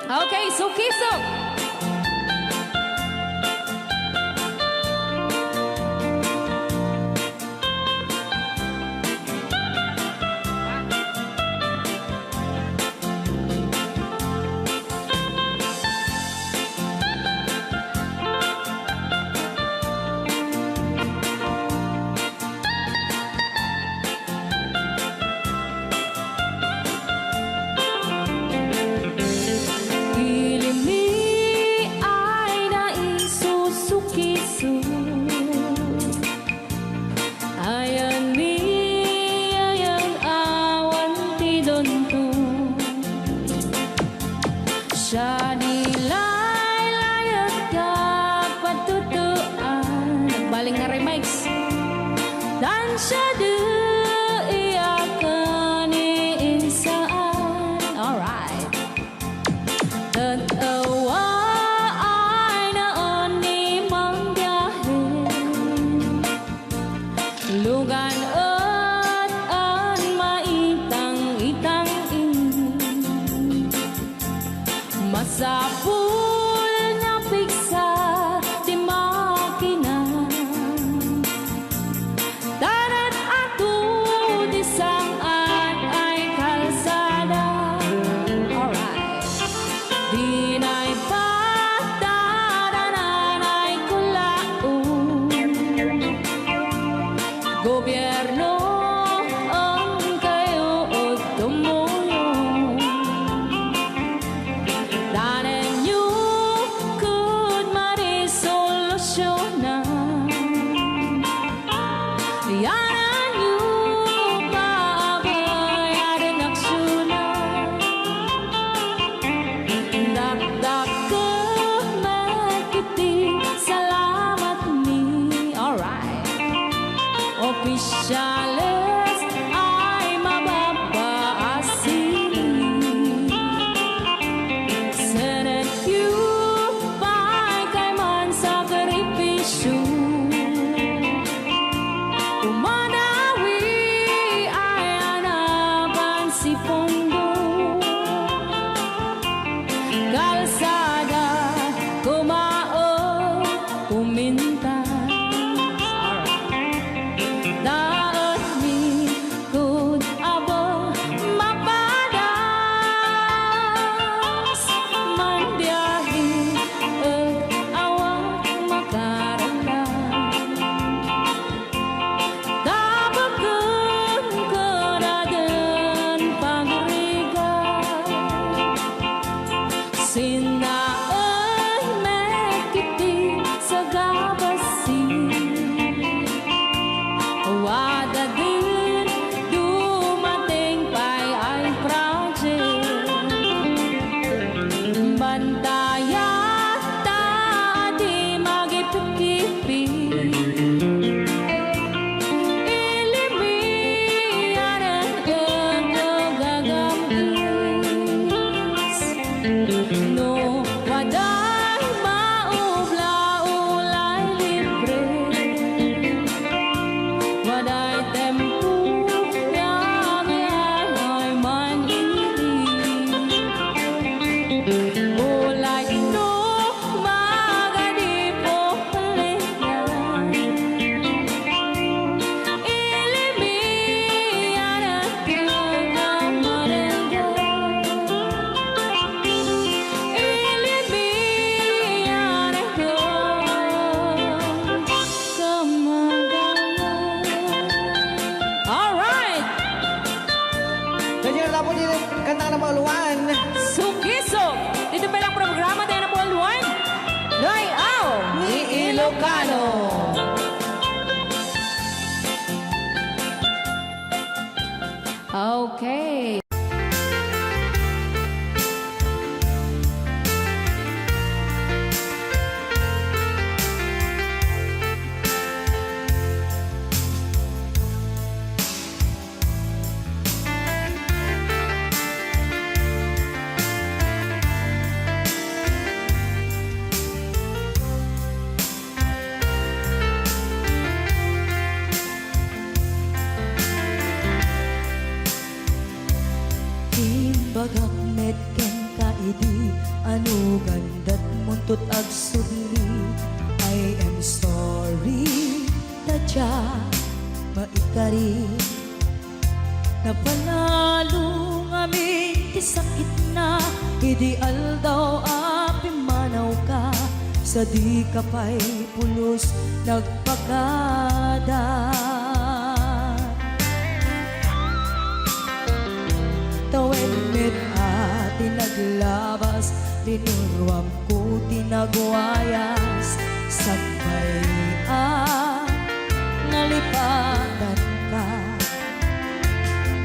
Okay, so kisok. Siya nilay-layat ka patutuan. Nagbaling nga remix. Dan siya iyakan iinsaan. Alright. Tatawa ay naon ni mang biyahe. Lugan at an maitang-itang masapul na piksa di makina. Darat ato di saan ay kalsada. Alright. Di na'y patadanan ay kulaon. Gobyerno ang kayo o tumulong. Danan nyo could marisolusyonan. Yanan nyo pabayaan aksyonan. Dakdak ka magkiti, salamat ni. Alright. Opisyales ay mababaasin. Senate you kay man sakripisyo. Umanawi ay anaban si Pondo. Kalsada kumao kuminta. Daan mi kud abo mapadas man biyahe at awak makaramdam. Tabagan ka na din pagrigat. Sinaan mekiti sa gabasin. Wada din dumating pa'y ay project. Bantayat ta di magipikipi. Ilimian ang gagamis. No, waday maubla-ulay libre. Waday tempo yang ay manili. Ulay no magadi po palitan. Ilimian ang kagamarenga. Ilimian ang kagamarenga. Alright! Ganyan na po din kanta ka ng pauluan. Sukiso! Dito pa lang programa tayo na buwan luwan. Noy-aw ni Ilocano. Okay. ano gandat muntot ag sudli. I am sorry, tadya maikari. Napanalo ngamin ti sakit na, ideal daw api manaw ka. Sa di ka pa'y pulos nagpakada. Tawen mit tinaglabas, tinuruam ko tinagwayas. Sakbay nalipatan ka.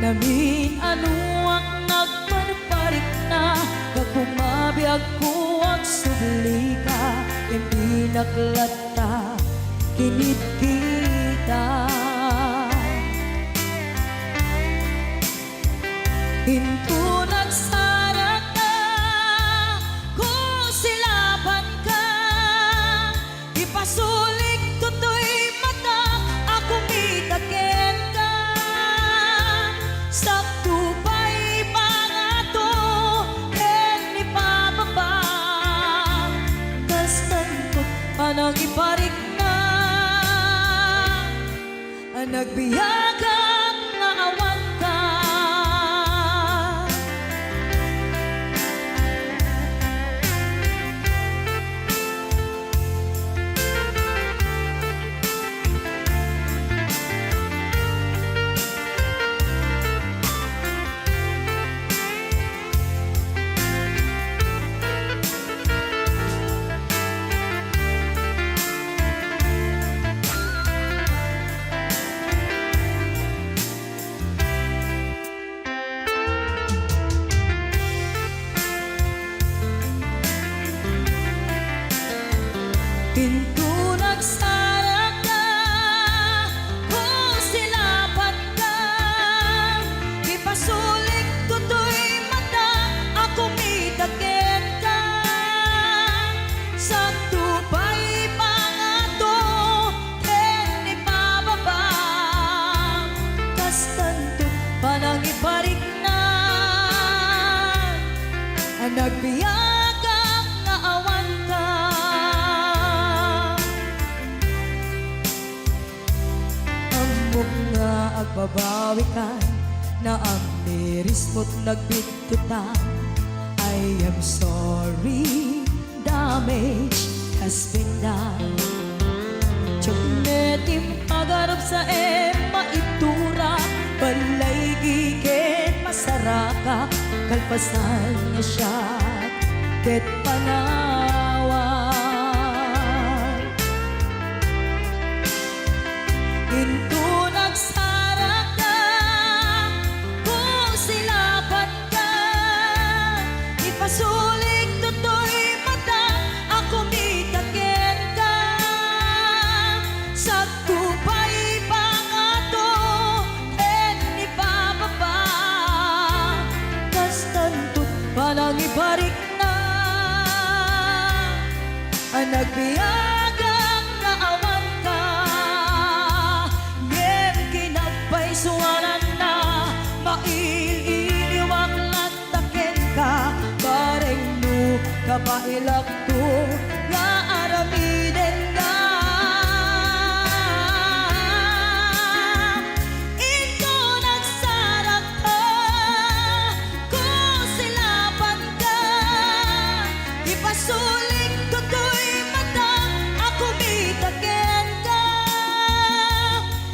Namin ano ang nagparparik na, pagpumabiyag ko ang subli ka. Hindi naklata, kinit kita. Hinto nagsarak ka, kung silaban ka. Ipasulik tutoy mata, ako mitaken ka. Sakto pa'y pangato, ken ipababa. Kastantot panang iparik na, ang nagbiyagang naawan ka. Pinto nagsarak ka, kung silaban ka. Ipasulik tutoy mata, ako mitaken ka. Sakto pa'y pangato, ken ipababa. Kastanto panang iparik na, ang nagbiyagang naawan ka. Nga agbabawi ka na ang miris mo't nagbitutan. I am sorry, damage has been done. Tsunetim pagarap sa maitura, balay gigit masaraka. Kalpasan niya siya, ket panawan. Into nagsarak ka, kung silaban ka. Ipasulik tutoy mata, ako mitaken ka. Sakto pa'y pangato, ken ipababa. Kastantot panang ibarik na, ang nagbiyagang naawan ka. Suwanan na maililiwag lataken ka. Bareng no kapailak to nga aramiden ka. Ito nagsarak ka, kung silaban ka. Ipasulik tutoy mata, ako mitaken ka.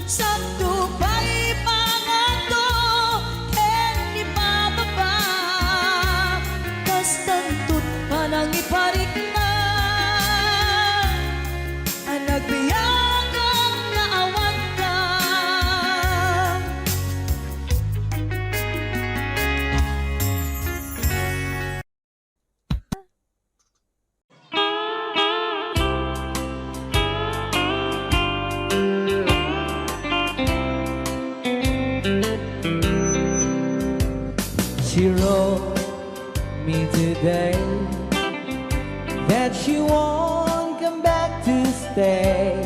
Sakto pa'y pangato, ken ipababa. Kastantot panang iparik na, ang nagbiyagang naawan ka. She wrote me today that she won't come back to stay,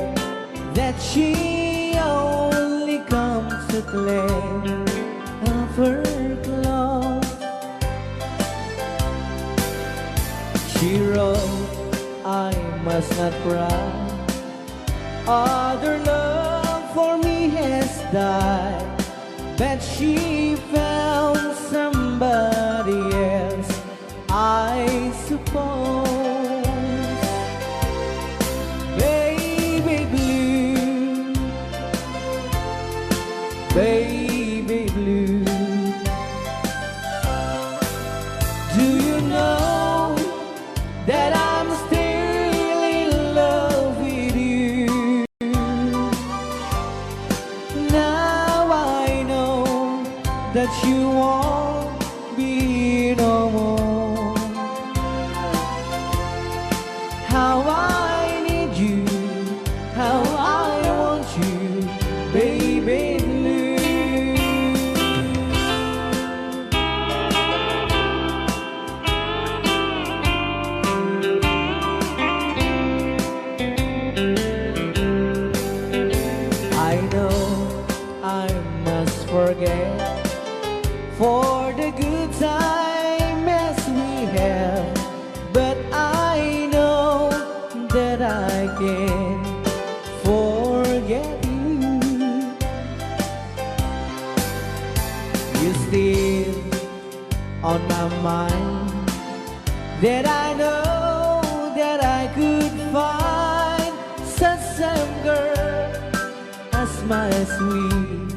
that she only comes to claim. of her clothes. She wrote, I must not cry. Other love for me has died, but she found somebody else, I suppose. Baby blue, baby blue, do you know that I'm still in love with you? Now I know that you won't be no more. How I need you, how I want you, baby blue. I know I must forget for the good times we have, but I know that I can forget you. You still on my mind, that I know that I could find such a girl as my sweet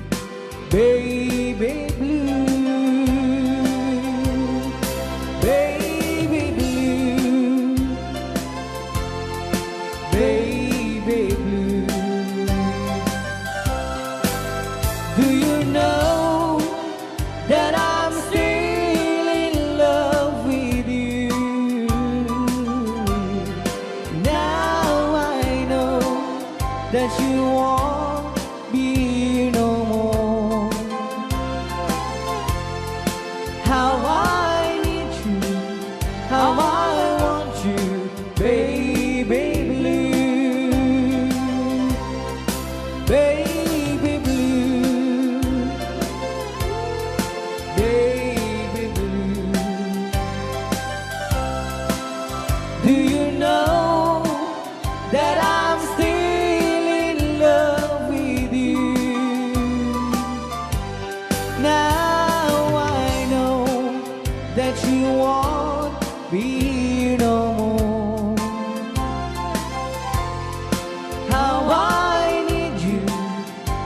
baby blue, baby blue, baby blue. Do you know that I'm still in love with you? Now I know that you won't be no more. How I need you, how I want you, baby blue, baby blue, baby blue. Do you know that I'm still in love with you? Now I know that you won't be no more. How I need you,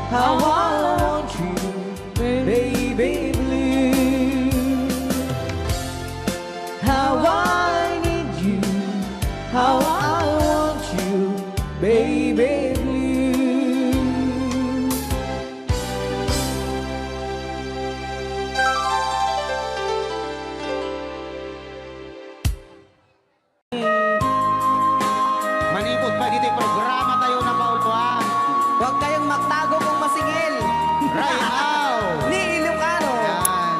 how I want you, baby blue. How I need you, how I want you, baby blue. Manipot pa dito yung programa tayo na maulpuan. Huwag kayong magtago kung masingil. Right now! Ni Ilocano. Yan.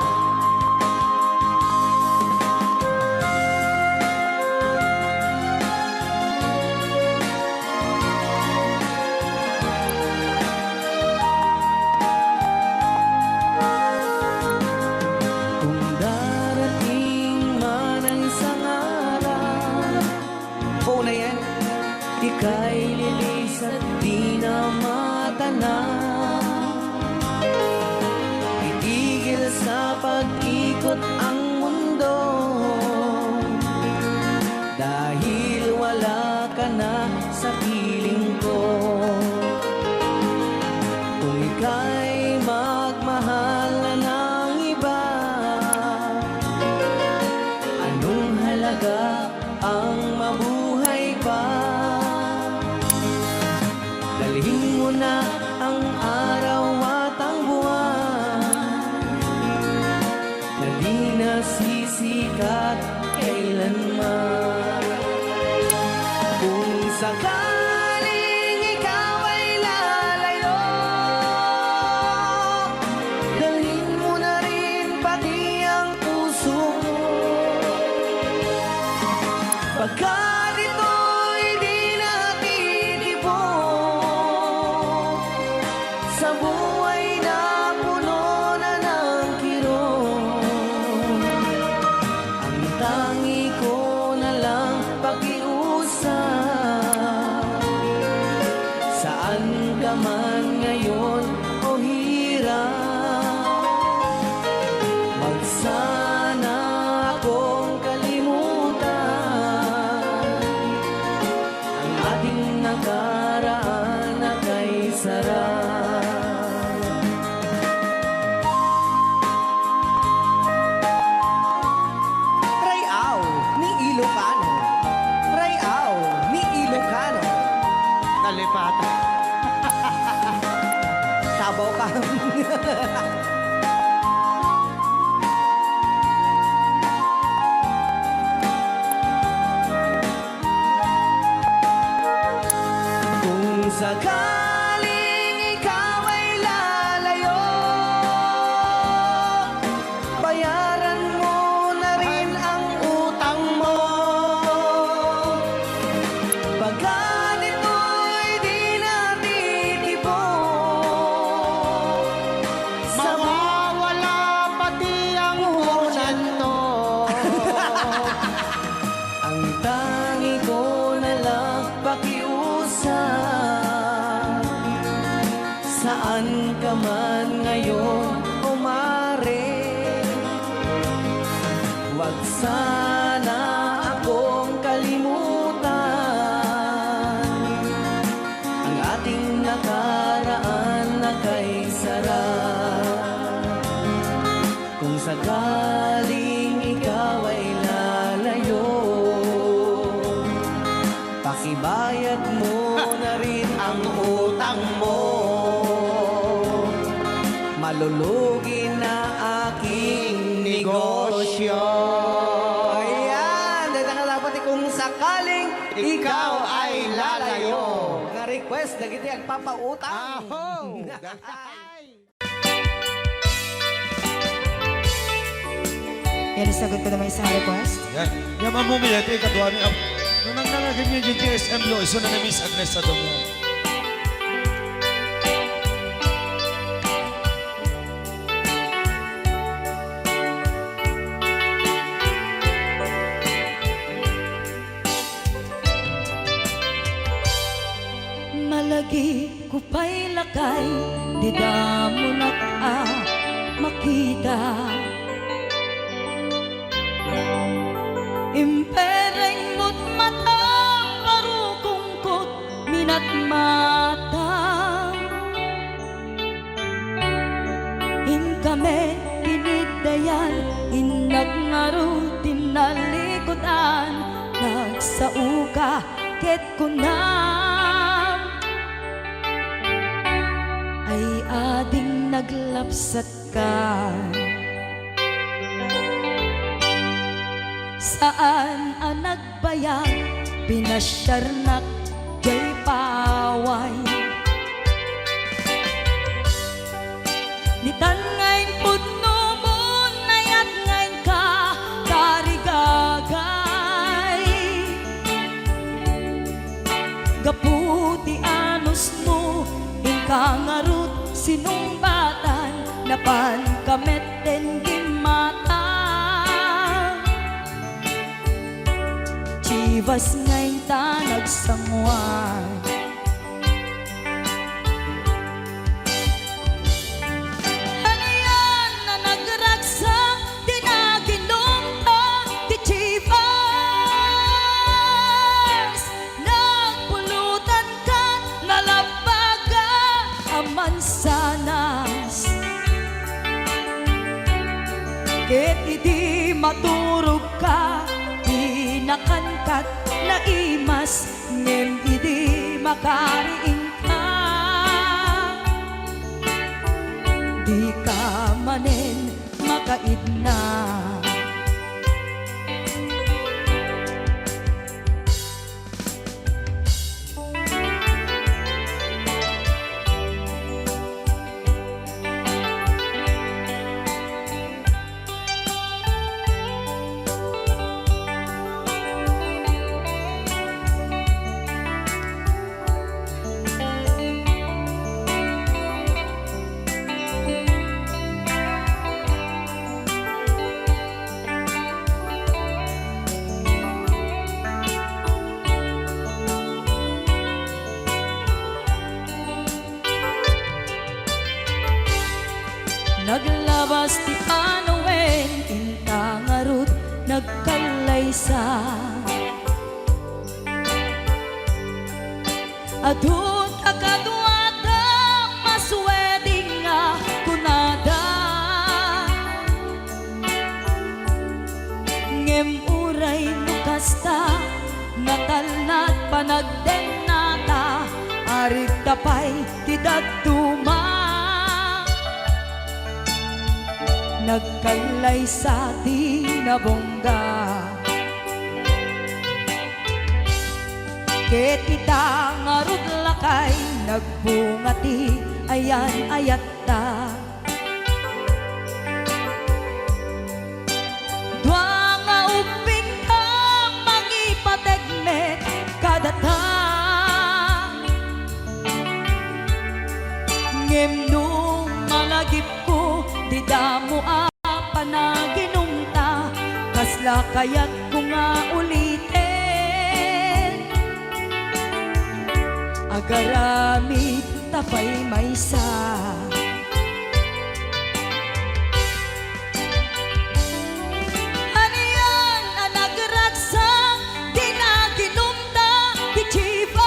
Kung darating man ang isang araw, phone na yan, ika'y lilis at di na matanaw. Itigil sa pag-ikot ang mundo, dahil wala ka na sa piling ko. Kung ika'y magmahal na ng iba, anong halaga ang mabuhay pa? Dalhin mo na ang araw at ang buwan, na di nasisikat kailanman. Kung sakaling ikaw ay lalayo, dalhin mo na rin pati ang puso mo. Pagkat ito'y di natitibok sa buhay na puno na ng kirot, ang tangi ko na lang ka man ngayon o hirap, wag sana akong kalimutan ang ating nakaraan na kay sarap. Rayaw ni Ilocano, Rayaw ni Ilocano. Nalipatan. Tabaw ka. Kung sakaling ikaw ay lalayo, bayaran mo na rin ang utang mo. Pagka nito'y di natitibok, Mawawala pati ang porsyento. ang tangi ko na lang pakiusap, saan ka man ngayon o mare, wag sana akong kalimutan ang ating nakaraan na kay sarap. Kung sakaling ikaw ay lalayo, pakibayad mo na rin ang utang mo. Malulugi na aking negosyo. Ayan, dahil nga dapat kung sakaling ikaw ay lalayo. Nga request na giti ang papautang. Aho! Yan, isagot ko naman isang request. Yan. Yan mamumiyat eh, kadwa ni nung nang nangaganyan yung GSM lo, iso na na Miss Agnes sa domo. Malagi ko pa'y lakay, di mo na makita. Impereng mo't mata, parukungkot, minat mata. In kami, pinigdayan, inag ngaro, tinalikodan, nagsauka, ket kunam. Ay ading naglapsat ka, saan ang nagbayag, pinasyarnak, jay paway. Nitan ngayon putno mo, nayat ngayon ka, karigagay. Gaputi anos mo, inkangarut, sinumbatan, napan kamet den gimata. Chivas ngayon ta nagsangwan, ano yan na nagragsak, di naginom ta, di Chivas. Nagpulutan ka, nalabaga, aman sanas. Ket idi maturog ka, nakankat na imas, ngem idi makariing ka. Di ka manen makaidna. maysa adun akaduada masweding nga kunada ngem uray nukasta natalnat panagdenata arit tapay tidagtuma nagkailay sa tinabongga ket ita ngarud lakay nagbungati ayan ayatta dua nga uping ka mangipategmet kadata ngem nung malagip ko di damo a panaginumta kasla kayat ko nga ulitin agarami tapay maysa aniyan ang nagragsang di naginumta di chivas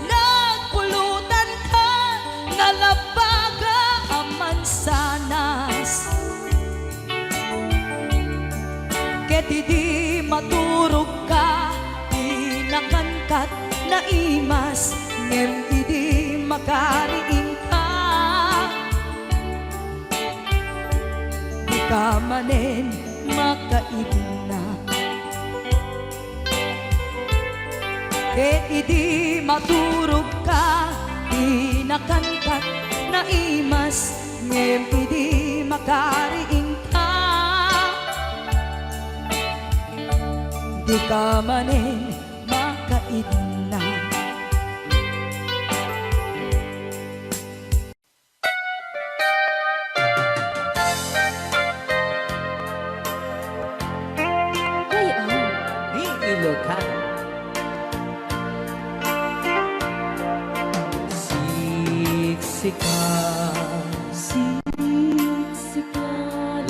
nagpulutan ka nalabaga ang mansanas ket di maturog ka di nakangkat na imas ngem di makariing ka di ka manen makaibna ket di maturog ka di nakangkat na imas ngem di makariing ka di ka manen makaidna Ay, oh. Ni Ilocan. Siksika, siksika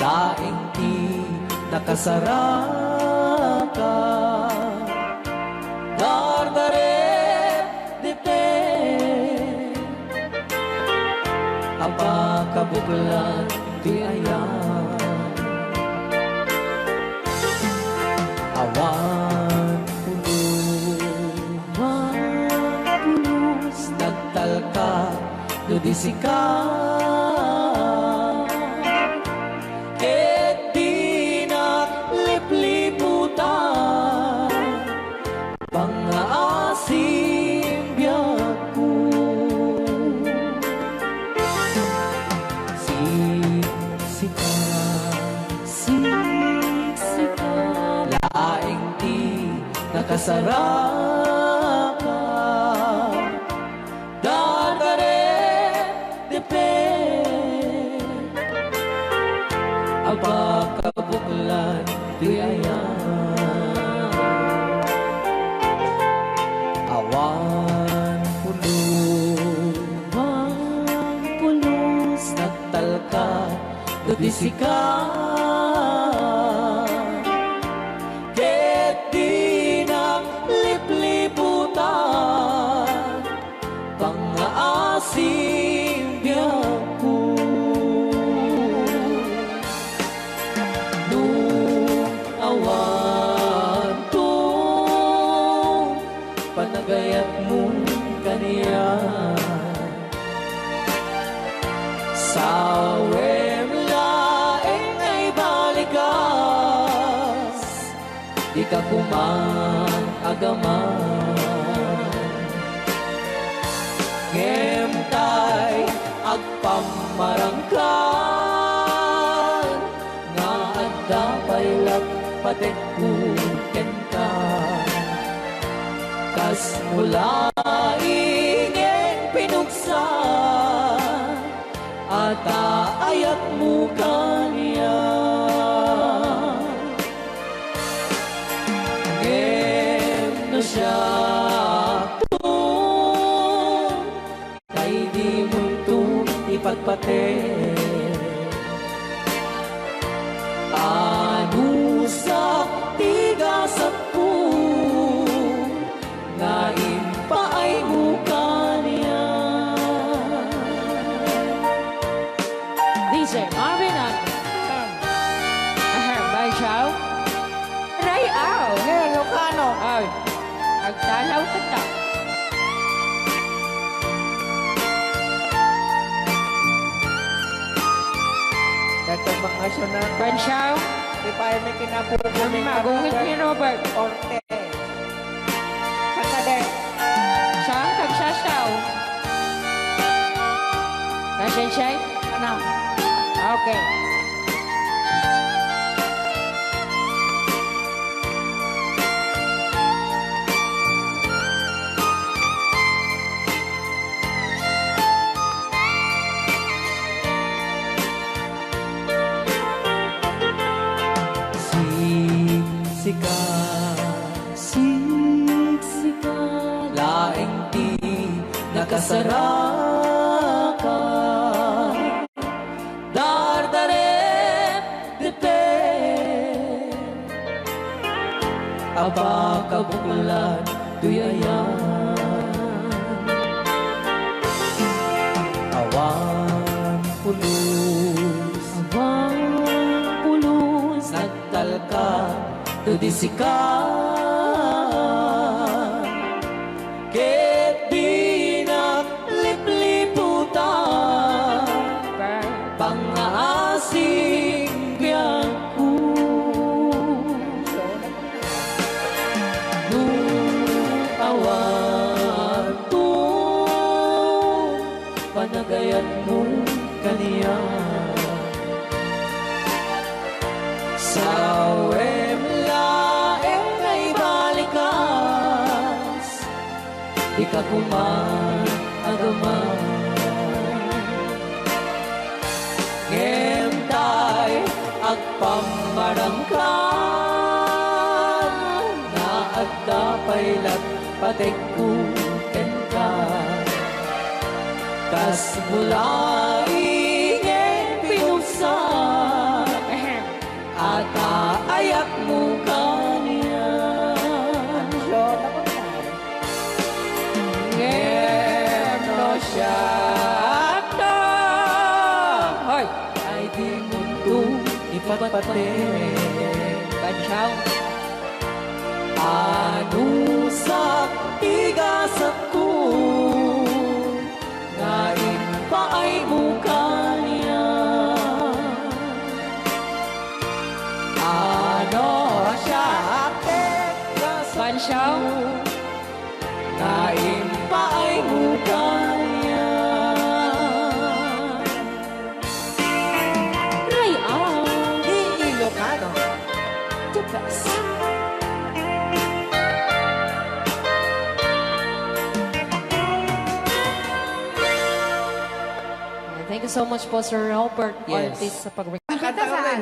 laing ti nakasaraka. Dardaret dite, apakabuklan di ayan. Awan pulos nagtalka no di sika ket di naglipliputan pangaasim biyak ko siksika laing ti nakasaraka dadaret depe abakabuklan di ayan awan pulos nagtalka do di sika ket di naglipliputan pangaasim biyak ko nung awan to panagayat mong kaniyan sawem laeng ay balikas di ka kumang agaman ngem tay agpamarangkan nga adda paylak patek ken ka kas mula ingen pinuksa ata ayat mo kaniya ngem no siya kay di mo ipagpate ano Ay, agtalaw ka ta. Dato mga sunang Bansyaw, di pa ay may kinabubo ni magungit ni Robert. Orte. Kakade. Saan kagsasaw? Kasensay? Ano? Okay. Siksika, Siksika, laing di nakasaraka. Dardarep dipet, abakabulan duyayan. Awan pulos, awang pulos, nagtalka tudisikan. Ket binaglipliputan, pangaasing biyangku. Awan to, panagayan mo kaniya. Sa laeng ay balikas, di ka kumagaman. Ngentay agpamarangkan, na agdapay patekkuken ka. Kas mulaing pinuksan, at ayak mo kaniya. Ngeno siya ta, Hoy, ay di mundo ipatpate. Bansyaw. Ano sa tigasat ko, ngayon pa ay mukha niya. Ano siya tigasat Bansyaw. ngayon pa ay mukha niya. Ray Al, Ilocano. the best. Thank you so much po, Sir Robert Yes. Ortiz, sa pag-record. Kanta saan?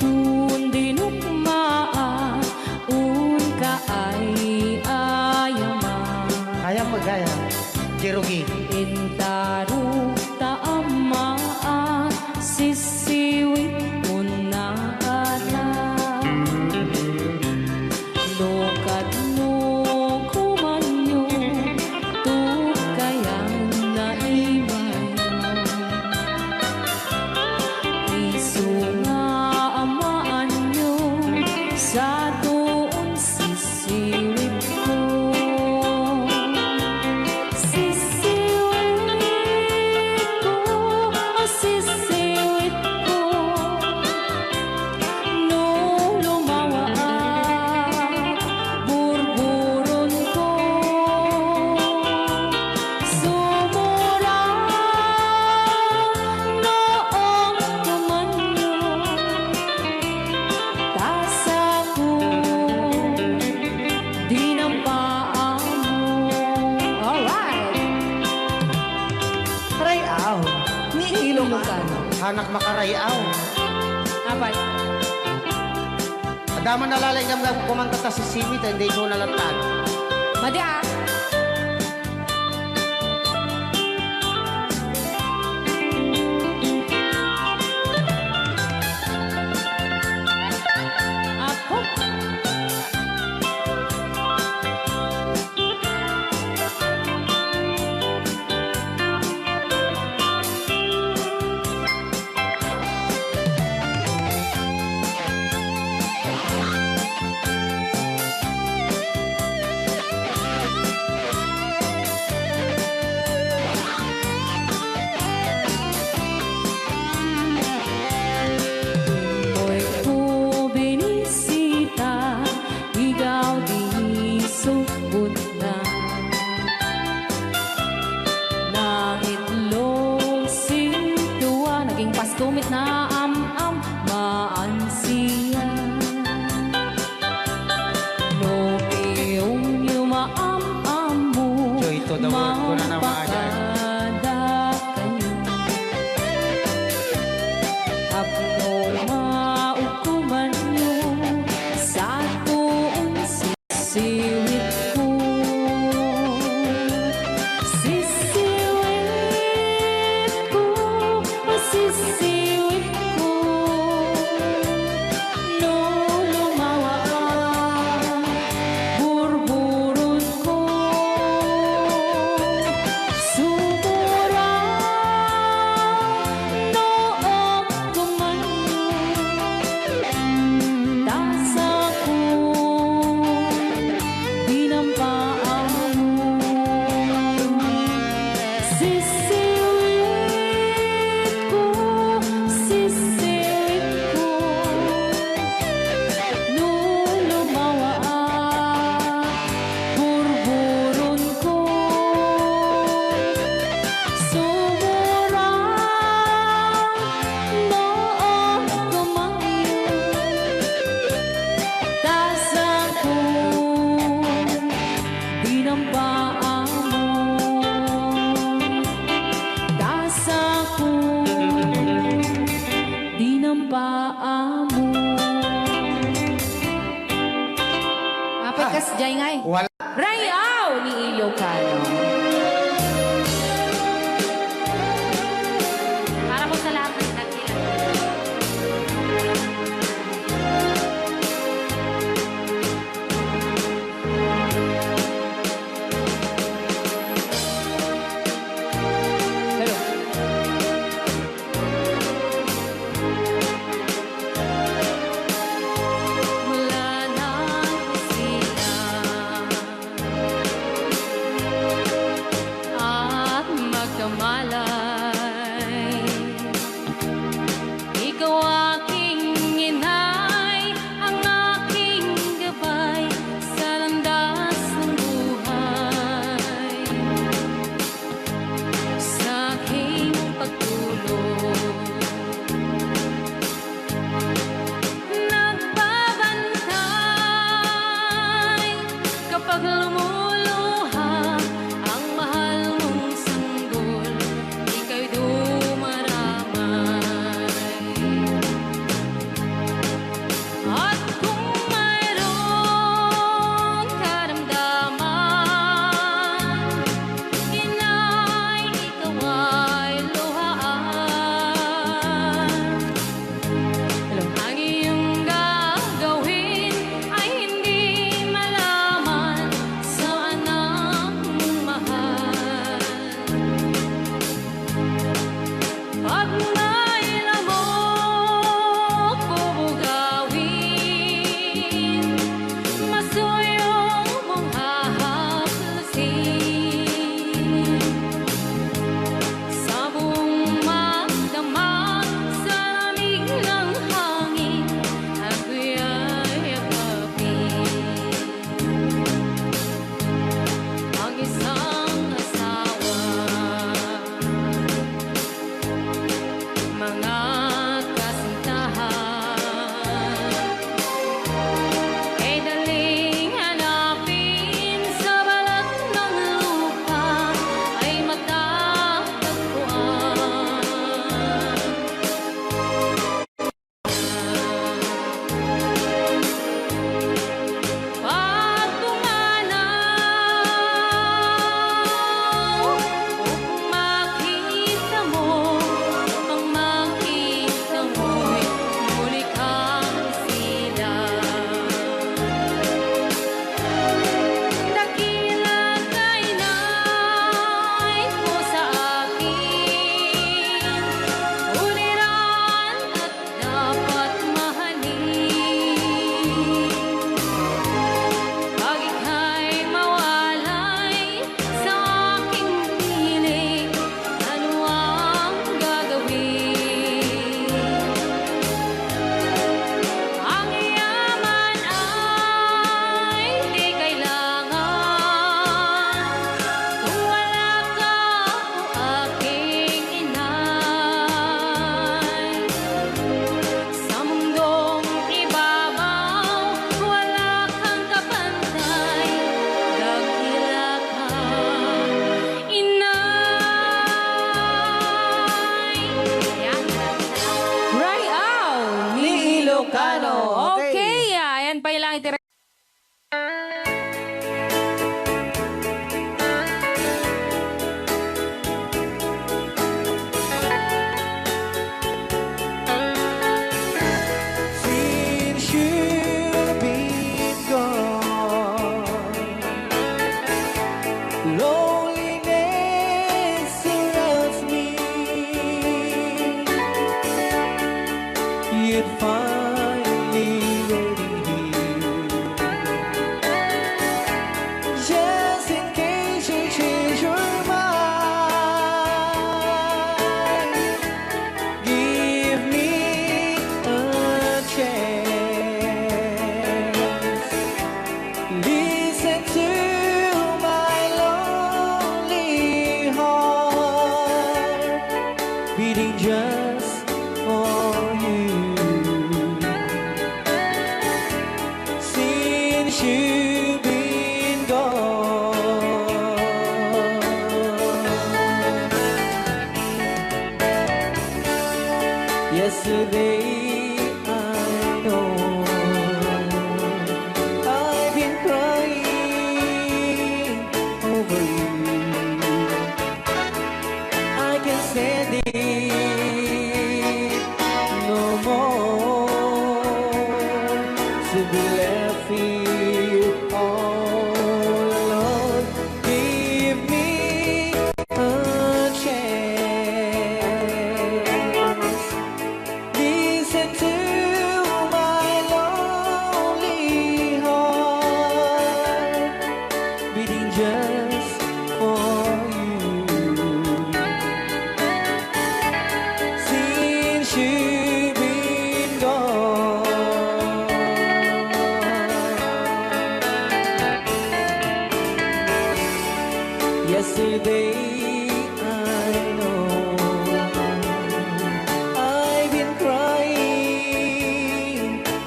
Un dinukmaan, un kaay ayaman. Kaya magaya. Jerugi. Intaru taamaan, sisiwit unakata. Lokat no kumanyo, tukayan na imayo. Isu nga amaan nyo, sa doon sisiwit ko. Sisiwit ko, no lumawa ang burburon ko. Sumura noong kumanyo, tasa ko, dinampaan mo. Alright! Rayaw. Ni Ilocano. Hanak makarayaw. Apat. Adaman nalalay ng kumanta ta si Simit, hindi ko nalatag. Madi ah. Ako. Mo'y bubinisita, ikaw di sugod na. Nang itlog sintuwa, naging pastumit na am-am, maansiya. No piyong yumaam-am mo, Joy to the world ko na naman yan. Apno maukuman nyo sa tuong sisiwit ko. Sisiwit ko, sisiwit ko. No lumawa ang burburot ko. Sumura noong tumanyo, tasa ko dinampaan mo. Sisiwit ko, sisiwit ko. No lumawa ang burburon ko. Sumura noong tumanyo, tasa ko dinampaan mo. Tasa ko dinampaan mo. Apit kas jay ngay. Wala. Rayaw ni Ilocano. Para po sa lahat ng nagkilala. Hello. Wala nang sila Yesterday I know I've been crying over you. I can stand it no more to be left here all alone. Give me a chance. Listen to my lonely heart beating just for you. Since you've been gone, yesterday I know I've been crying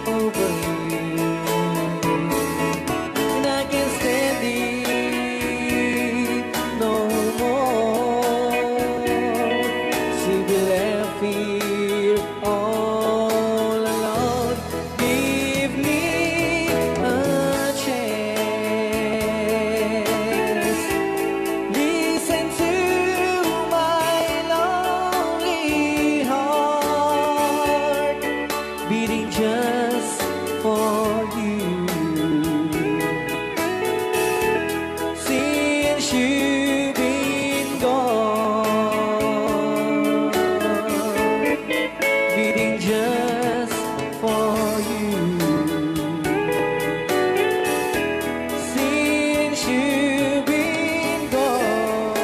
over you, and I can't stand it no more to be left here all alone. Give me a chance. Listen to my lonely heart beating just for you. Since you've been gone, beating just for you. Since you've been gone.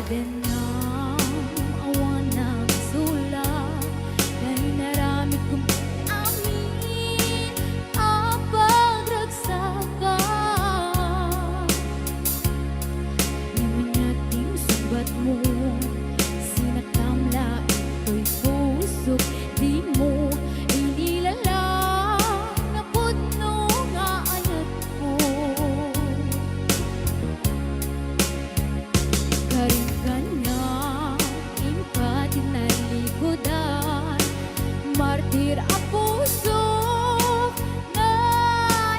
Din ang awan ng sulat Dahil narami kong amin ang pagragsakan. Namanyating sugat mo, sinakamla ito'y pusok. Di mo inilalang na puno nga ayat ko. Karin ka na, ingkat tinalikodan, martir ang puso na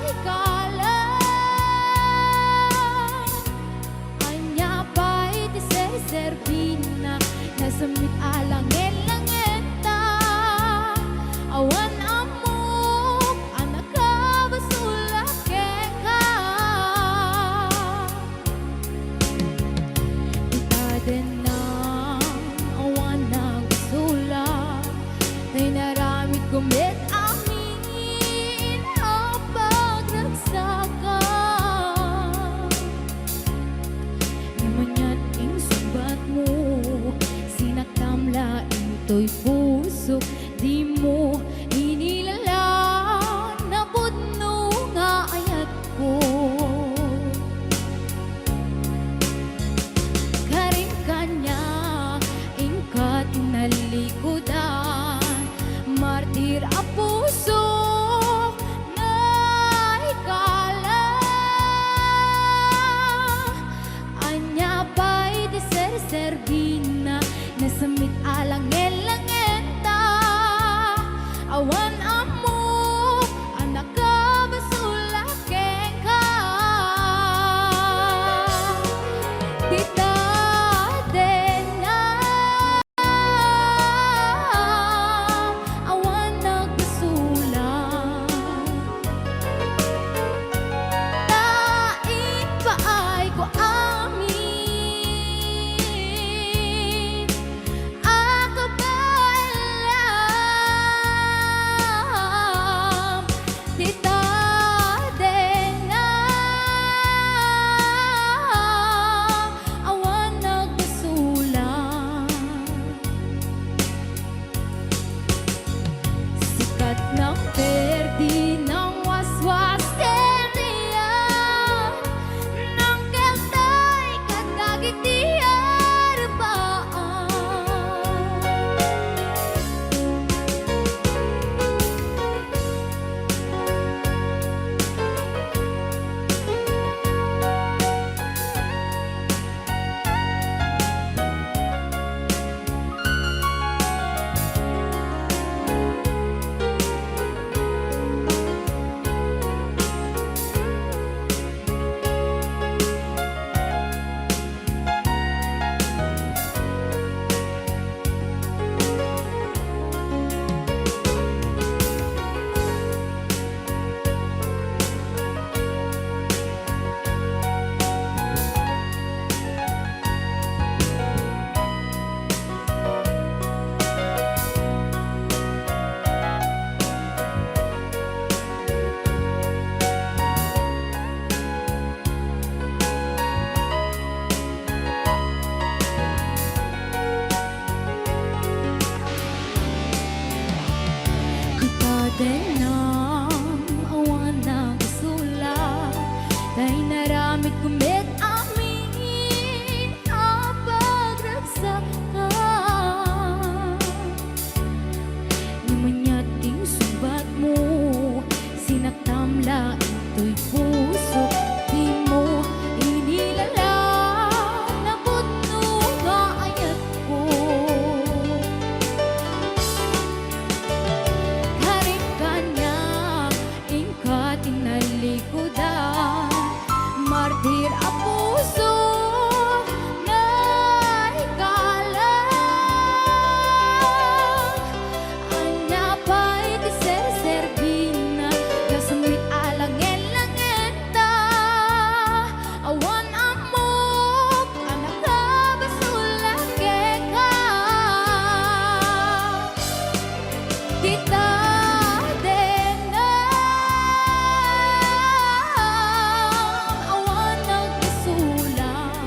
ikalan. Anya pa'y tiseservina, nasamit alang elangeta. Awan amok, anak ka basulak ka. Itaden ng awan ng sulat Na'y naramit kumit amin ang pagragsakan. Namanyating sugat mo, sinaktamla ito'y puso. Di mo inilalang na puno nga ayat ko. Karin ka niya, ingkat tinalikodan, martir ang puso na ikalan. Anya pa'y diserservina, nasamit alang elangeta. Inaramid kumit amin ang pagragsak ka. Namanyating subat mo, sinaktamla ito'y puso. Di mo inilalang na putno nga ayat ko. Haring kanya, ingka tinalikudan, martir ang puso na ikalang. Anya pa'y di ser-servina, kasamit alangen langenta. Awan amok, anak ka basulake ka. Tita Dena, awan nagkasulang.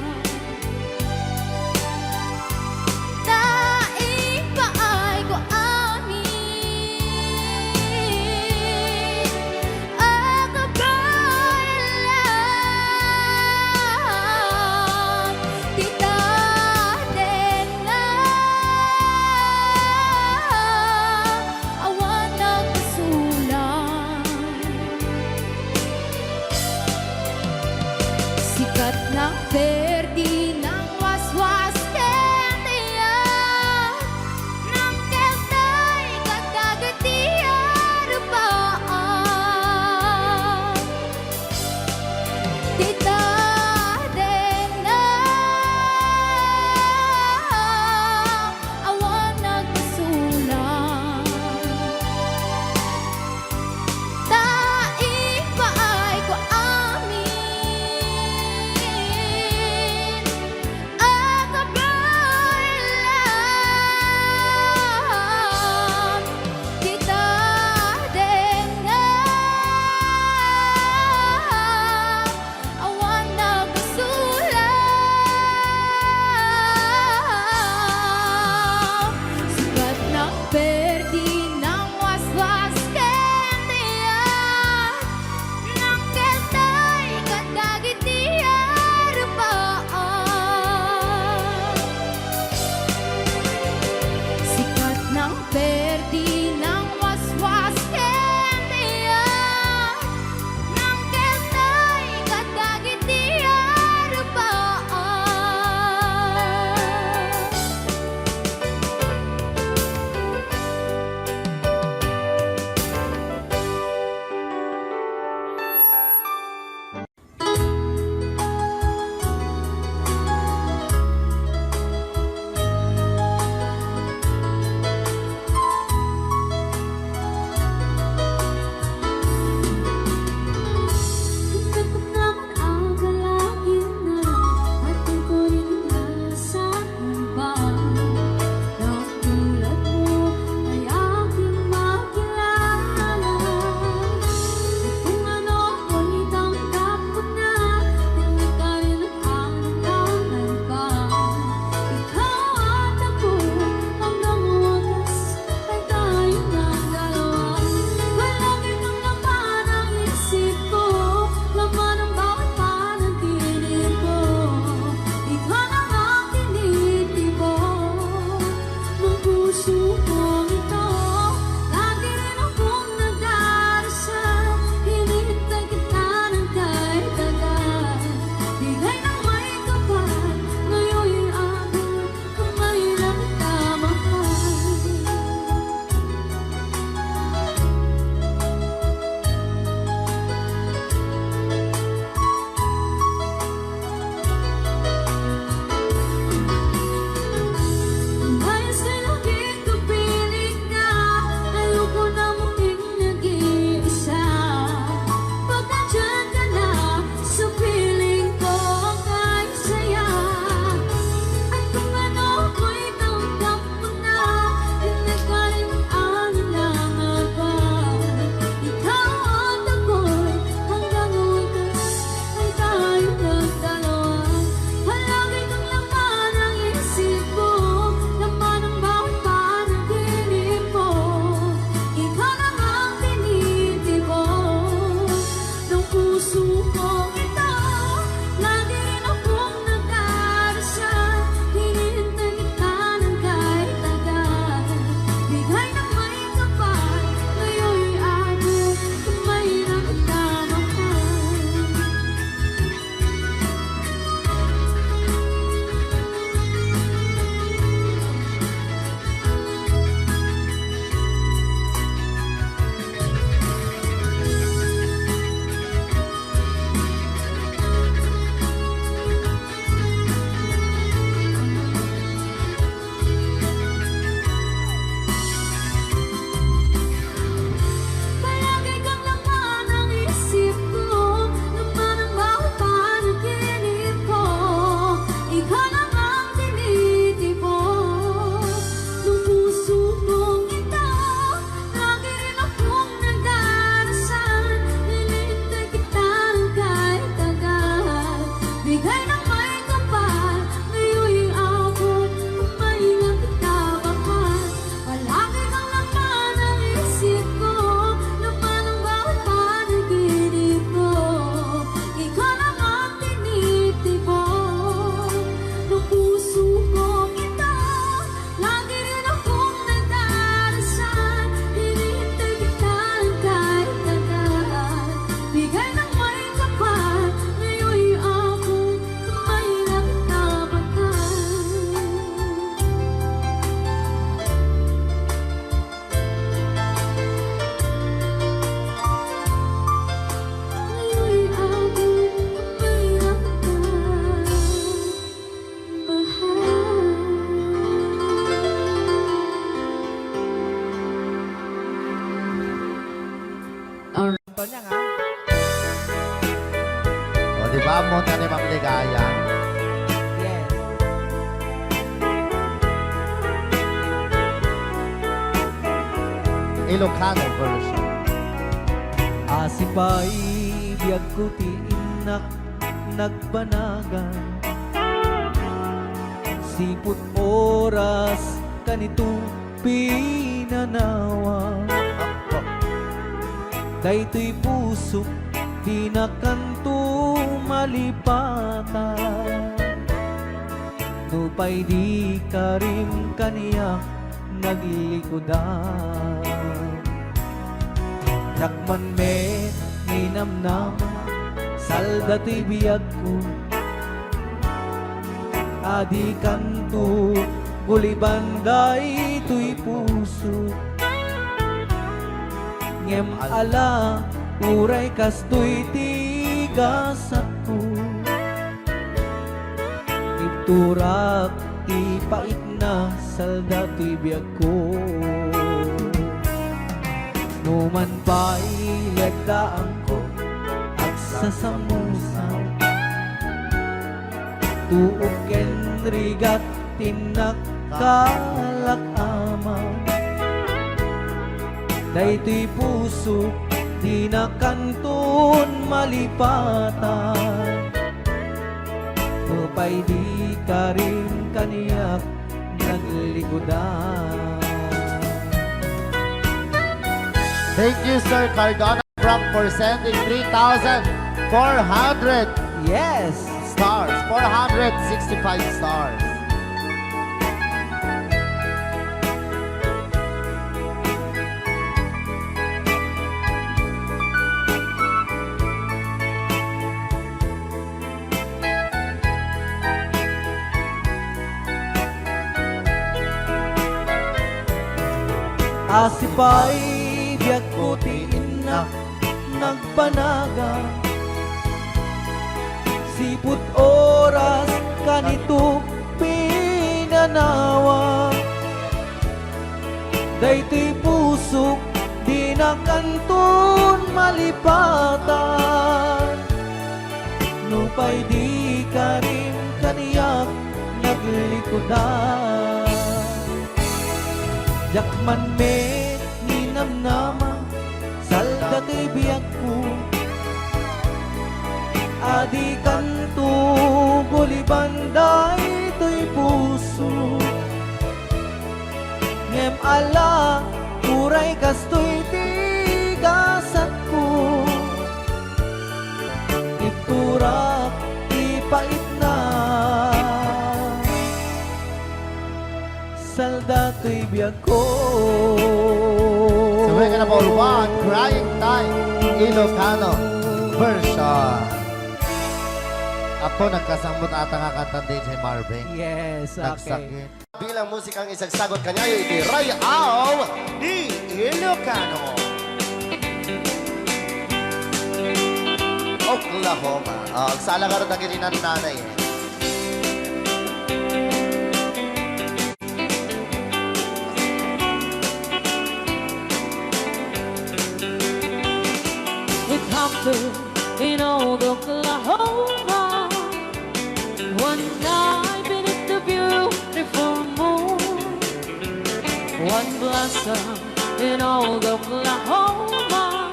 Daing paay ko amin ang kabalan. Tita Dena, awan nagkasulang. Sikat ng perdi ng waswas kentiya, ng keltay katagatiya rupaan. Tita Dena, awan nagkasulang. Daing paay ko amin Kamot na ni Ma'am Ligaya. Yes. Ilocano version. Asipay biyag ko ti inak nagbanagan siput oras kanito pinanawa daytoy puso di nakanto malipatan nupay di karim kaniya naglikodan Yakman me ninamnama salda to'y biyag ko adi kanto gulibanday to'y puso ngem ala uray kasto'y tigasak ko iturak ti pait na salda to'y biyag ko Numan pa'y lagdaan ko at sasamusaw Tuog ken rigat tinakkalakama Daytoy puso di nakanton malipatan Mupay di ka rin kaniyak naglikodan Thank you, Sir Cardona Frank, for sending 3,400 Yes! stars. 465 stars. Asipay biyag ko ti inak nagpanaga Siput oras kanito pinanawa Daytoy pusok di nakanton malipatan Nupay di ka rin kaniyak naglikodan Yakman me ninamnama salda to'y biyag ko Adi kanto gulibanday to'y puso Ngem ala uray kasto'y tigasat ko Iturak ipait na salda to'y biyag ko Sabay ka na po, Juan, Crying Time, Ilocano version. Ako nagkasambot ata nga kanta din si Marvin. Yes, okay. Nagsakit. Bilang musikang isagsagot kanya, iti Ray Au di Ilocano. Oklahoma. Sala ka rin na kininan nanay. It happened in old Oklahoma one night beneath the beautiful moon. One blossom in old Oklahoma.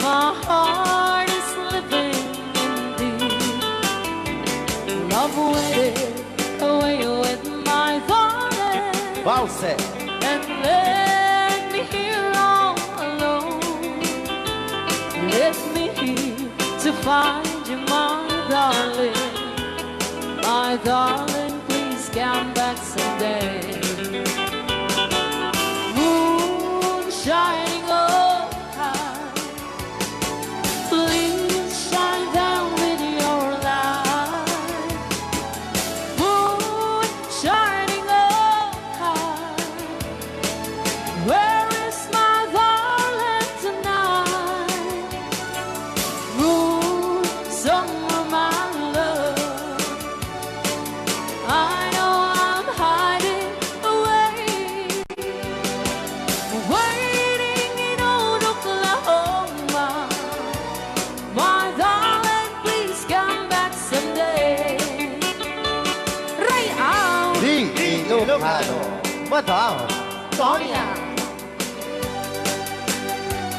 My heart is living in thee. Love waited away with my darling. Bause. And let me here all alone. Let me here to find you, my darling. My darling, please come back someday. Moon shining oh high, please shine down with your light. Moon shining oh high, where is my darling tonight? Moon, summer, my love, Ilocano, Madam Tonya.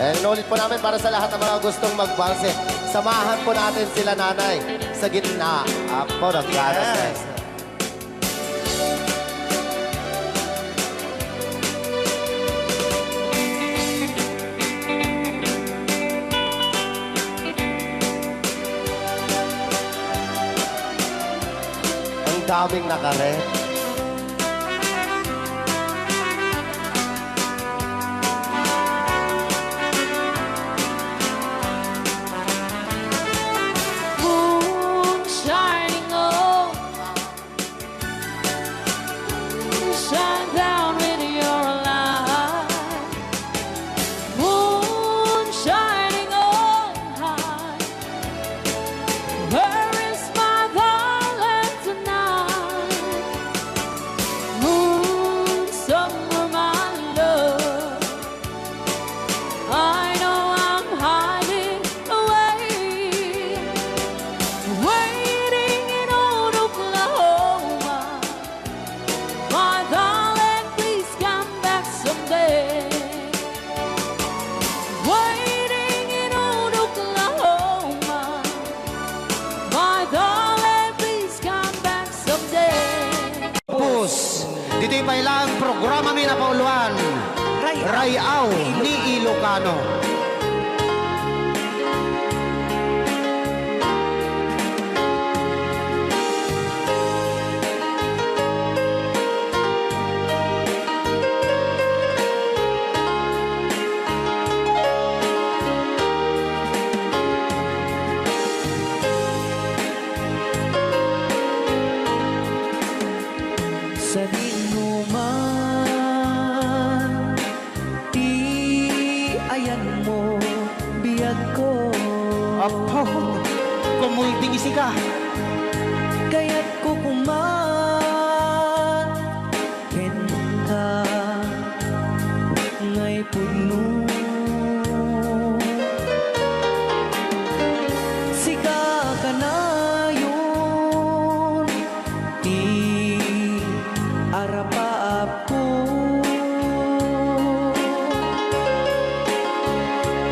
And inulit po namin para sa lahat ng mga gustong magbanse. Samahan po natin sila nanay sa gitna. Apo, nagkaras. Ang daming nakaret. Moon shining on, shine down with your light. Moon shining on high. Where is my darling tonight? Moon, summer, my love. I know I'm hiding away, waiting in old Oklahoma. My darling, please come back someday. Waiting in old Oklahoma. My darling, please come back someday. Pus, dito'y pailang programa may napauluan. Rayaw ni Ilocano. Sa dinuman, di ayan mo biyag ko. Apo, kumulting isika. Kaya't kukuman, kenta, ngay puno. Sika ka na yun, di arapaap ko.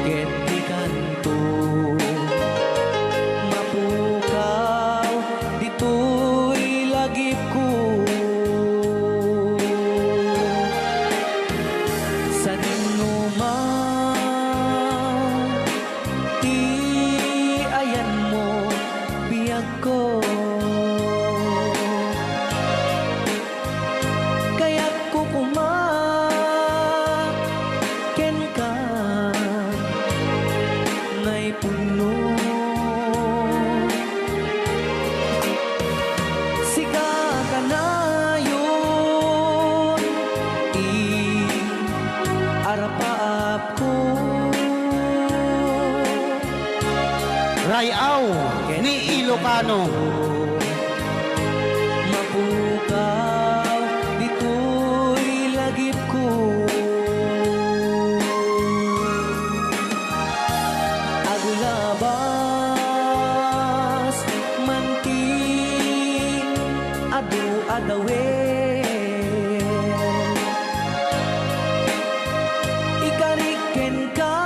Geti kanto, mapukaw, dito'y lagip ko. Sa dinuman, di ayan mo biyag ko. Kaya't kukumaken ka ngay puno. Sika ka na yun, i-arapaap ko. Rayaw ni Ilocano. Mapukaw, dito'y lagip ko. Agulabas, manting, adu-adawen. Ikariken ka,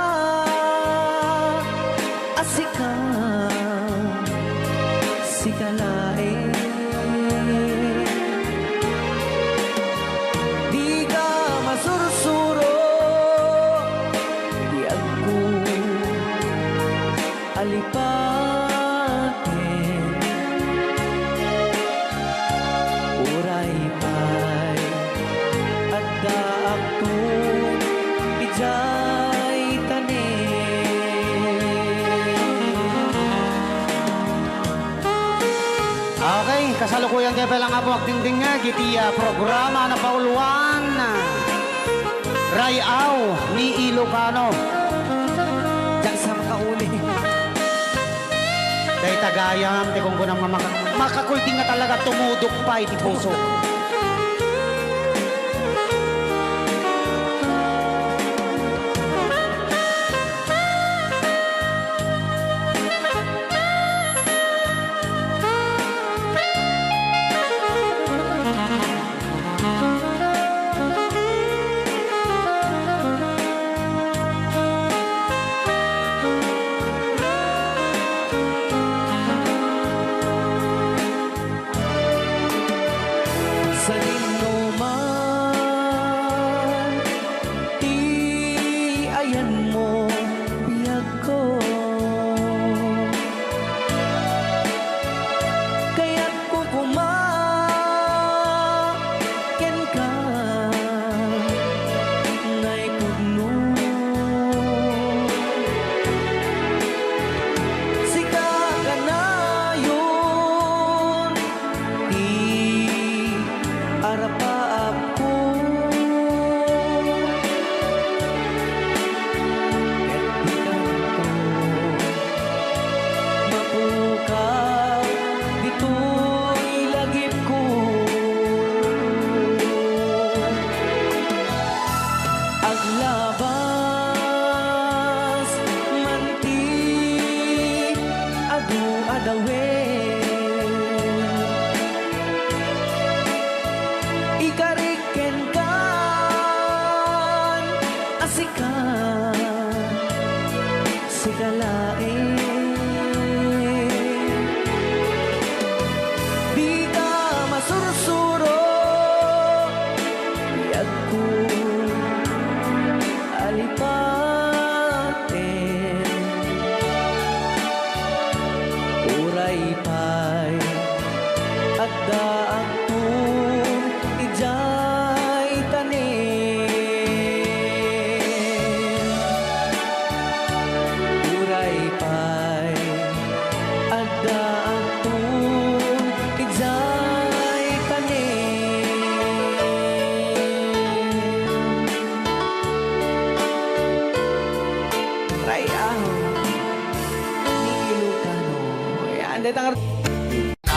asika, sikalain. Di ka masursuro, di ako alipatin. Uray pa'y at daak ko, ijay tanin. Okay, kasalukuyan kayo pa lang nga po akting nga gitiya programa na pauluan. Rayaw ni Ilocano. Diyan sa makauli. Dahil tagayam, di kong gunang makakulting nga talaga tumudok pa iti puso.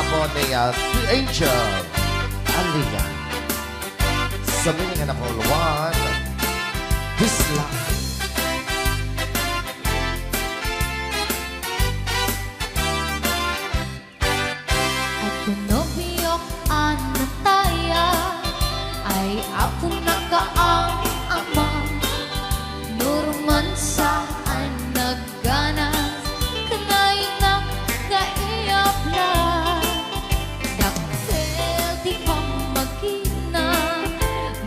po ni The Angel Alia. Sa meaning na call one, this love. At pinobiyok anataya ay ako nakaang ama. Nurman saan nagganas kanay na kaiyapla. Daktel di pa magkina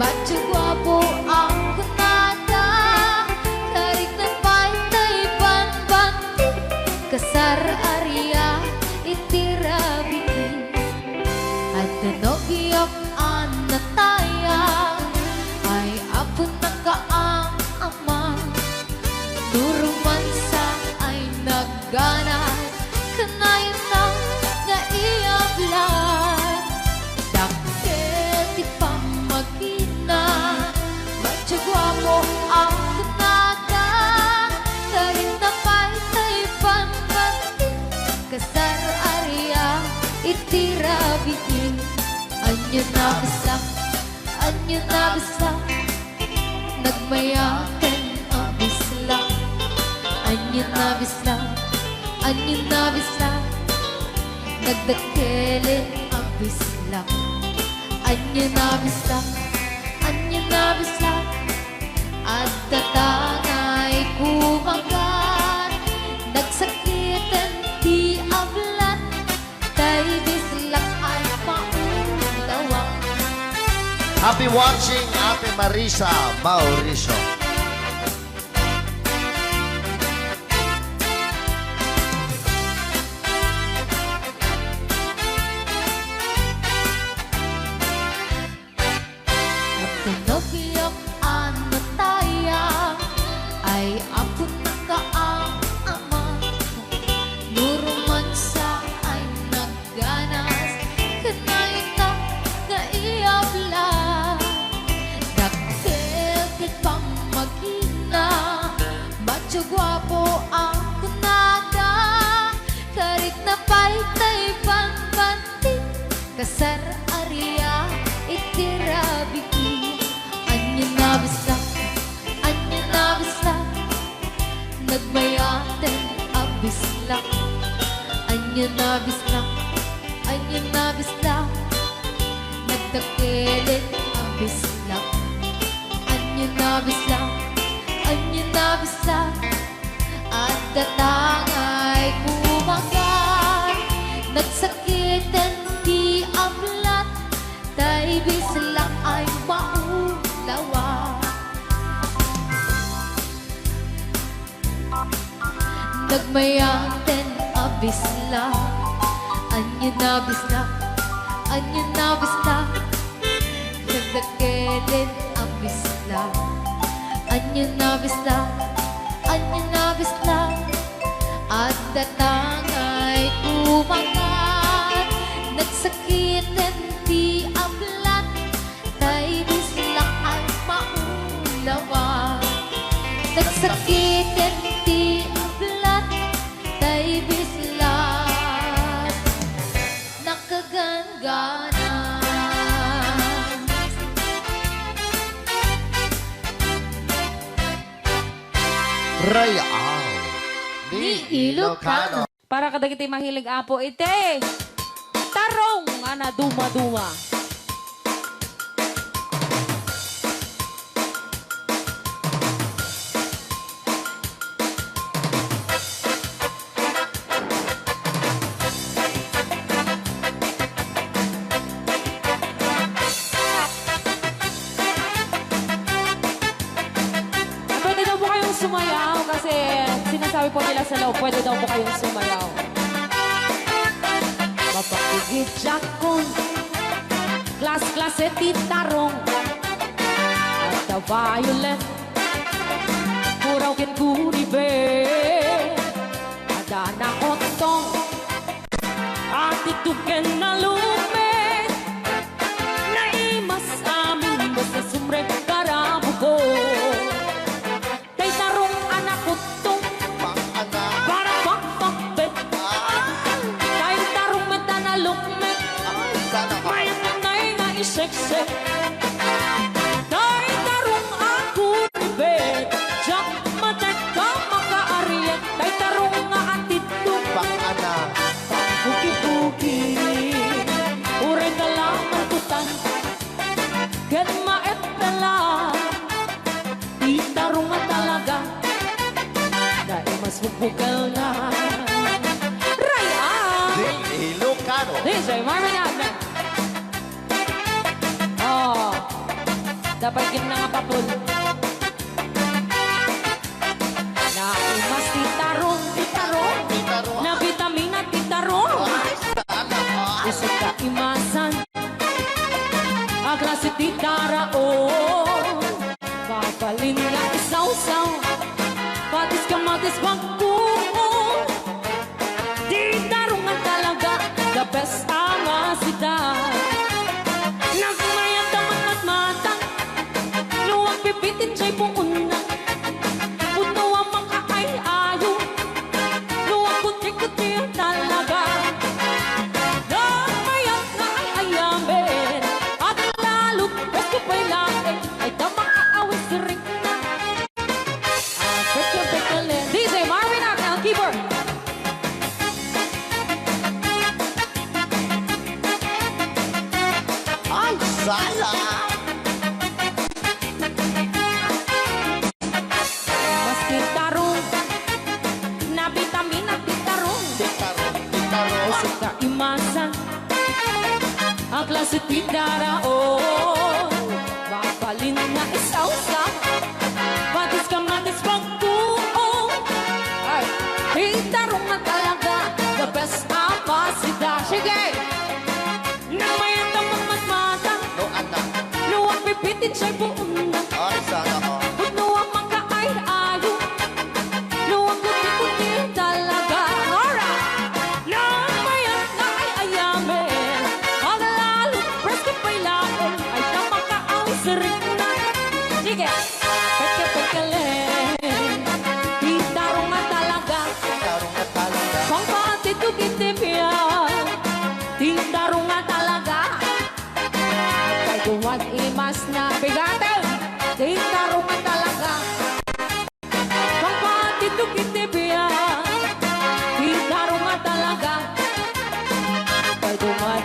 ba't gwapo ang kunada. Karik na pa'y banbanti kasar area itirabi. At nanogyok anataya ay apo nakaang ama. Nuruman sa ay nagganas kanayon ng naiyablan. Daktel di pa magkina ba't gwapo ang kunada. Karin na pa'y banbanti kasar area itirabiin. Anyo na bisa nagmayakan ang bisla. Anyo na bisa nagdakelin ang bisla. Anyo na bisa at tatangay kumagat. Nagsakitan di ablat tay bislak ay paundawa. Happy watching, Ate Marisa Mauricio. At pinobiyok anataya ay apo nakaang ama. Nuruman sa ay nagganas kanay na naiyabla. Daktel di pa magkina ba't gwapo ang kunada. Karit na pa'y banbanti kasar area itirabi. Anyo na bisa nagmayaten ang bisla. Anyo na bisa nagdakelin ang bisla. Anyo na bisa at datangay kumagat. Nagsakitan di ablat tay bisla ay maulawa. Nagmayaten ang bisla. Anyo na bisa nagdakelin ang bisla. Anyo na bisa at datangay kumagat. Nagsakitan di ablat tay bisla ay maulawa. Nagsakitan di ablat tay bisla nakagangana. Rayal ni Ilocano. Para kadagiti mahilig apo ite. Tarong ana duma-duma. Pwede daw po kayong sumayaw kasi sinasabi po nila sa loob, pwede daw po kayong sumayaw. Mapakigit jakon, klas-klase titarong, at the violet, puraw kin kuribe, adana kontong, at ituken na lume, naimas amin basta sumre karabo ko. Kay tarong anak ko tong, para pakpakbet, kay tarong metanalok sexy. Tay tarong ako ribet, jak matek ka makaariet. Tay tarong nga atito, Bang ana. buki-buki. Ure ka lang magkutan, ken maet ka lang. Di tarong nga talaga, dahil mas bubukal na. Raya! Di Ilocano. DJ Marvin Agnes. Oh, dapat gina nga papul. Na imas titarong, titarong. Titarong. Na vitamina titarong. Ay, sana ka. Isa ka imasan. Agla si titara, oh. Papalin nga isaw-saw. Patis ka matis pagkuon. Titarong nga talaga, the best ang asidad. Nagmayat ang matmatang, luwag pipitin siya'y puuna. Puto ang mga ay-ayo, luwag kuti-kuti talaga. Nagmayat na ay-ayamin, at lalo't best ko pa'y lain, ay tamang aawis rin na. Pekya-pekya-len. DJ Marvin Agnes, keyboard. Ay, sana. Mas titarong, na vitamina titarong. Titarong. Titarong. Suka imasan, ang klase titara, oh. Mapalin na isaw-saw, patis ka matis pagkuong. Ay, titarong na talaga, the best amasida. Sige! Nang may tamang matmata, No, ana. luwag pipitin siya'y buong na. Ay, sana ka. Puno ang mga ay-ayo, luwag kuti-kuti talaga. Alright! Nang mayat na ay-ayamin, ang lalo presko pa'y lain, ay tamang kaawis rin na. Sige! Peke-pekelen, itarong nga talaga, Titarong na talaga. pangpatitugitipyan, tindarong nga talaga. Kay duwag imas na bigatin, tindarong nga talaga. Pangpatitugitipyan, tindarong nga talaga. Kay duwag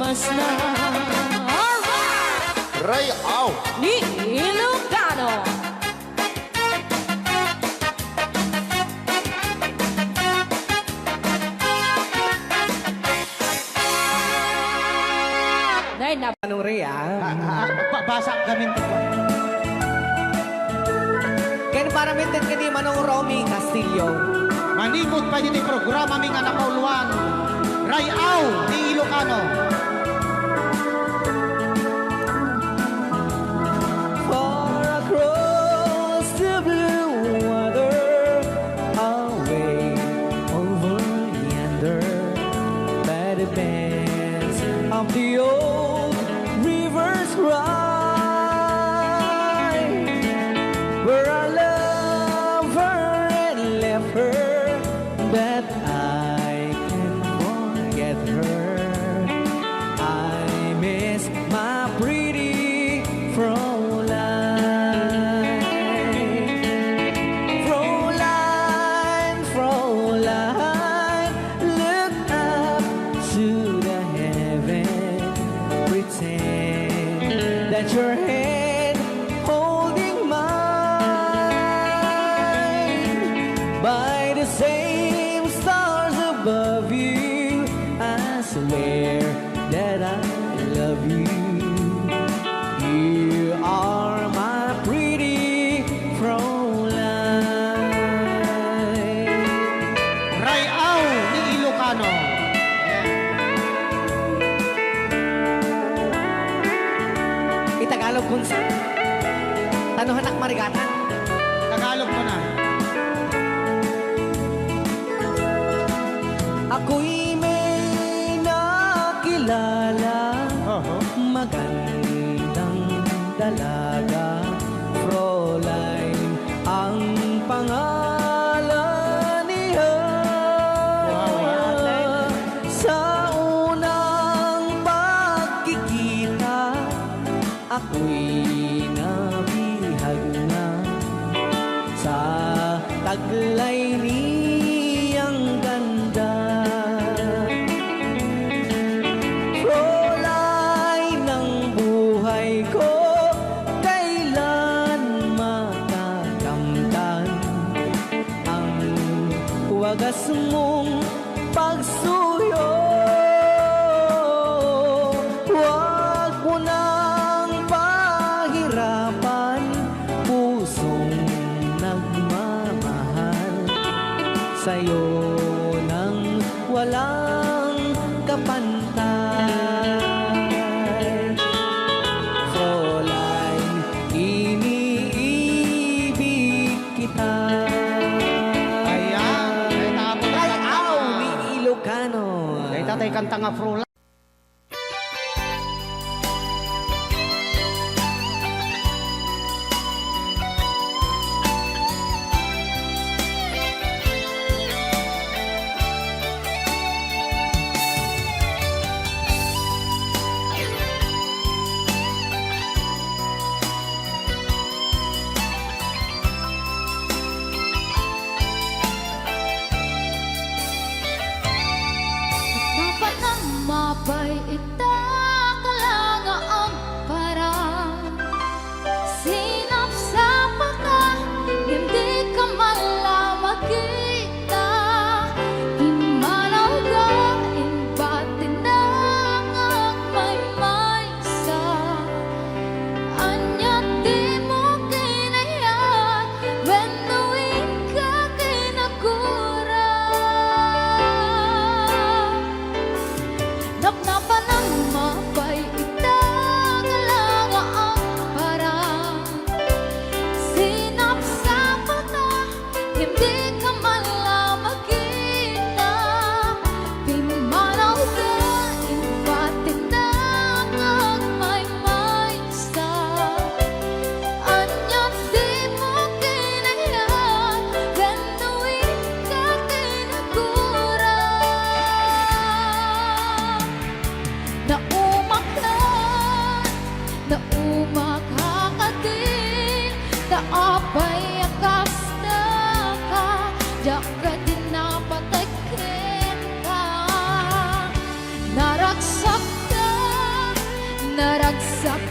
lunas na. Alright! Ray Au. Ni Ilocano. Nay, na Anong Rhea? Basa kami ito. Kaya para mintin ka di Manong Romy Castillo. Manipot pa dito programa ming anak kauluan. Rayaw ni Ilocano. Far across the blue water, away over yonder, by the banks of the old rivers ride, where our lover had left her, but I can't forget her. I miss my pretty Fräulein. Fräulein, Fräulein, look up to the heaven, pretend that your hand holding mine. By the same stars above you, I swear that I love you. You are my pretty Fräulein. Rayaw ni Ilocano. Itagalog kung sa Tanuhan ak marigatan. Tagalog mo na. Ako'y may nakilala, magandang dalaga, Fräulein ang pangalan niya. Sa unang pagkikita, ako'y nabihag na sa taglay niyang ganda. Fräulein ng buhay ko, kailan makakamtan ang wagas mong pagsuyo. Huwag mo nang pahirapan pusong nagmamahal sa'yo nang walang kapantay. Fräulein, iniibig kita. Ayan. Ay tapos na Rayaw ni Ilocano. Ay tatay kanta nga Fräulein. Dapat nang mapay itakalangaang parang sinap sa pata, hindi ka malamagita. Himalaw ka, imbatin na ang may sa anya di mo kinaya, benuin ka kinagura. Napnapan ng mapay itakalangaang parang sinap sa pata, hindi ka malamagita. Pimanaw ka, imbatin na ang may sa anya di mo kinaya, benuin ka kinagura. Naumak hakadin, taapay akas na ka, jaka din napatakin ka, naraksak ka, naragsak